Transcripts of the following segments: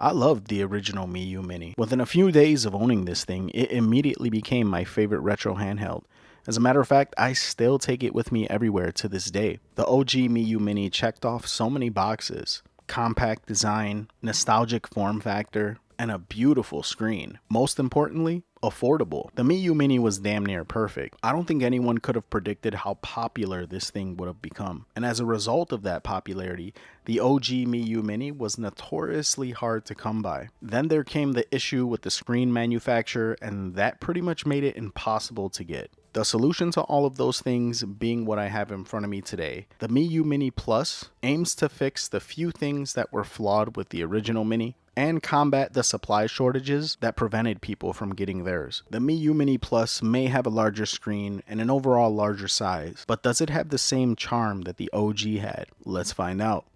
I loved the original Miyoo Mini. Within a few days of owning this thing, it immediately became my favorite retro handheld. As a matter of fact, I still take it with me everywhere to this day. The OG Miyoo Mini checked off so many boxes. Compact design, nostalgic form factor, and a beautiful screen. Most importantly, affordable. The Miyoo Mini was damn near perfect. I don't think anyone could have predicted how popular this thing would have become. And as a result of that popularity, the OG Miyoo Mini was notoriously hard to come by. Then there came the issue with the screen manufacturer, and that pretty much made it impossible to get. The solution to all of those things being what I have in front of me today, the Miyoo Mini Plus aims to fix the few things that were flawed with the original Mini and combat the supply shortages that prevented people from getting theirs. The Miyoo Mini Plus may have a larger screen and an overall larger size, but does it have the same charm that the OG had? Let's find out.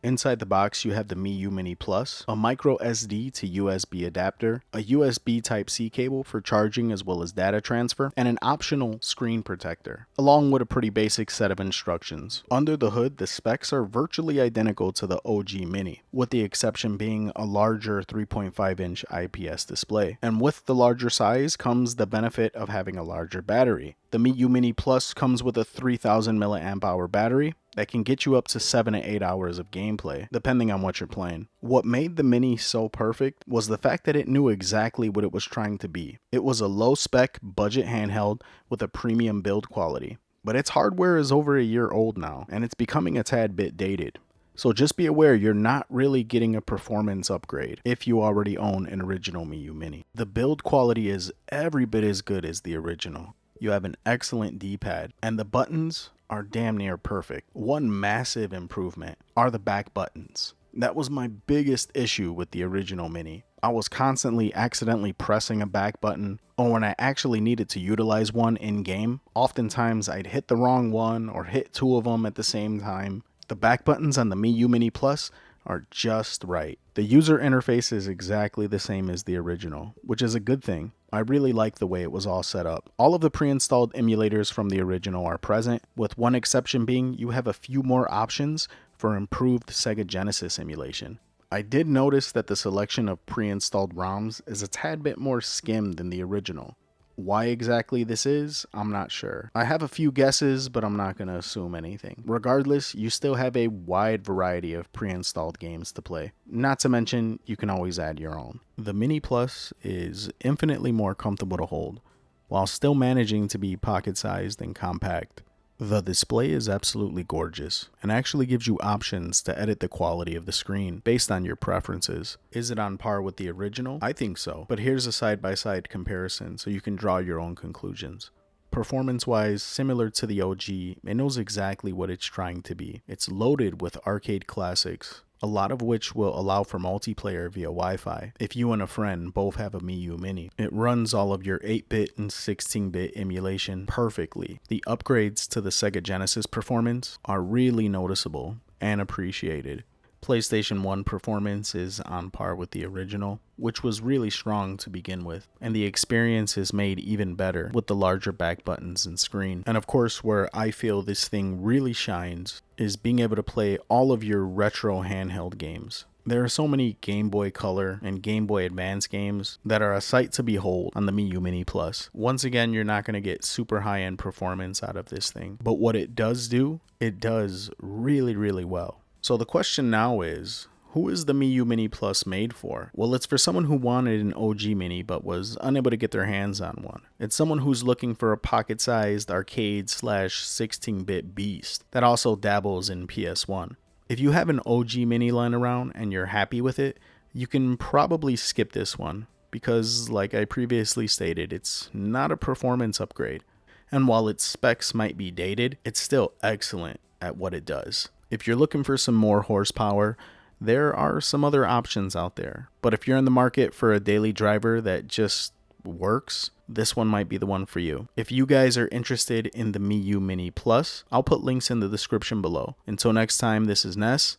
Inside the box, you have the Miyoo Mini Plus, a micro SD to USB adapter, a USB Type-C cable for charging as well as data transfer, and an optional screen protector, along with a pretty basic set of instructions. Under the hood, the specs are virtually identical to the OG Mini, with the exception being a larger 3.5-inch IPS display. And with the larger size comes the benefit of having a larger battery. The Miyoo Mini Plus comes with a 3000 mAh battery that can get you up to 7 to 8 hours of gameplay, depending on what you're playing. What made the Mini so perfect was the fact that it knew exactly what it was trying to be. It was a low-spec, budget handheld with a premium build quality. But its hardware is over a year old now, and it's becoming a tad bit dated. So just be aware you're not really getting a performance upgrade if you already own an original Miyoo Mini. The build quality is every bit as good as the original. You have an excellent D-pad, and the buttons are damn near perfect. One massive improvement are the back buttons. That was my biggest issue with the original Mini. I was constantly accidentally pressing a back button, or when I actually needed to utilize one in-game, oftentimes I'd hit the wrong one or hit two of them at the same time. The back buttons on the Miyoo Mini Plus are just right. The user interface is exactly the same as the original, which is a good thing. I really like the way it was all set up. All of the pre-installed emulators from the original are present, with one exception being you have a few more options for improved Sega Genesis emulation. I did notice that the selection of pre-installed ROMs is a tad bit more skimmed than the original. Why exactly this is, I'm not sure. I have a few guesses, but I'm not going to assume anything. Regardless, you still have a wide variety of pre-installed games to play. Not to mention, you can always add your own. The Mini Plus is infinitely more comfortable to hold, while still managing to be pocket-sized and compact. The display is absolutely gorgeous and actually gives you options to edit the quality of the screen based on your preferences. Is it on par with the original? I think so, but here's a side-by-side comparison so you can draw your own conclusions. Performance-wise, similar to the OG, it knows exactly what it's trying to be. It's loaded with arcade classics, a lot of which will allow for multiplayer via Wi-Fi if you and a friend both have a Miyoo Mini. It runs all of your 8-bit and 16-bit emulation perfectly. The upgrades to the Sega Genesis performance are really noticeable and appreciated. PlayStation 1 performance is on par with the original, which was really strong to begin with, and the experience is made even better with the larger back buttons and screen. And of course, where I feel this thing really shines is being able to play all of your retro handheld games. There are so many Game Boy Color and Game Boy Advance games that are a sight to behold on the Miyoo Mini Plus. Once again, you're not going to get super high-end performance out of this thing, but what it does do, it does really, really well. So the question now is, who is the Miyoo Mini Plus made for? Well, it's for someone who wanted an OG Mini but was unable to get their hands on one. It's someone who's looking for a pocket-sized arcade/16-bit beast that also dabbles in PS1. If you have an OG Mini lying around and you're happy with it, you can probably skip this one because, like I previously stated, it's not a performance upgrade. And while its specs might be dated, it's still excellent at what it does. If you're looking for some more horsepower, there are some other options out there. But if you're in the market for a daily driver that just works, this one might be the one for you. If you guys are interested in the Miyoo Mini Plus, I'll put links in the description below. Until next time, this is Ness,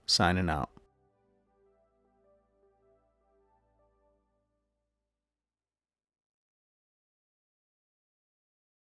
signing out.